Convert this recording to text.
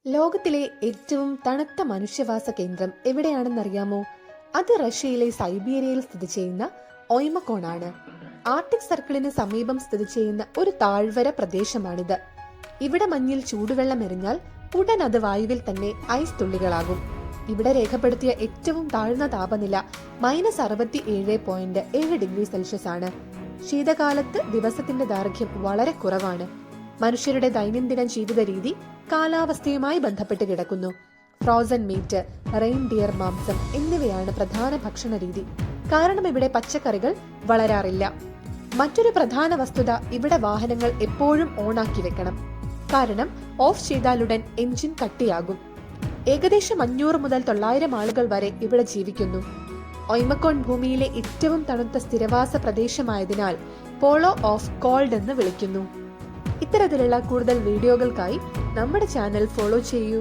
ലോകത്തിലെ ഏറ്റവും തണുത്ത മനുഷ്യവാസ കേന്ദ്രം എവിടെയാണെന്നറിയാമോ? അത് റഷ്യയിലെ സൈബീരിയയിൽ സ്ഥിതി ചെയ്യുന്ന ഒയ്മക്കോൺ ആണ്. ആർട്ടിക് സർക്കിളിന് സമീപം സ്ഥിതി ചെയ്യുന്ന ഒരു താഴ്വര പ്രദേശമാണിത്. ഇവിടെ മഞ്ഞിൽ ചൂടുവെള്ളം എറിഞ്ഞാൽ ഉടൻ അത് വായുവിൽ തന്നെ ഐസ് തുള്ളികളാകും. ഇവിടെ രേഖപ്പെടുത്തിയ ഏറ്റവും താഴ്ന്ന താപനില -67.7 ഡിഗ്രി സെൽഷ്യസ് ആണ്. ശീതകാലത്ത് ദിവസത്തിന്റെ ദൈർഘ്യം വളരെ കുറവാണ്. മനുഷ്യരുടെ ദൈനംദിന ജീവിത രീതി കാലാവസ്ഥയുമായി ബന്ധപ്പെട്ട് കിടക്കുന്നു. ഫ്രോസൺ മീറ്റ്, റെയിൻഡിയർ മാംസം എന്നിവയാണ് പ്രധാന ഭക്ഷണ രീതി. കാരണം ഇവിടെ പച്ചക്കറികൾ വളരാറില്ല. മറ്റൊരു പ്രധാന വസ്തുത, ഇവിടെ വാഹനങ്ങൾ എപ്പോഴും ഓണാക്കി വെക്കണം. കാരണം ഓഫ് ചെയ്താലുടൻ എഞ്ചിൻ കട്ടിയാകും. ഏകദേശം 500 മുതൽ 900 ആളുകൾ വരെ ഇവിടെ ജീവിക്കുന്നു. ഒയ്മക്കോൺ ഭൂമിയിലെ ഏറ്റവും തണുത്ത സ്ഥിരവാസ പ്രദേശമായതിനാൽ പോളോ ഓഫ് കോൾഡ് എന്ന് വിളിക്കുന്നു. ഇത്തരത്തിലുള്ള കൂടുതൽ വീഡിയോകൾക്കായി നമ്മുടെ ചാനൽ ഫോളോ ചെയ്യൂ.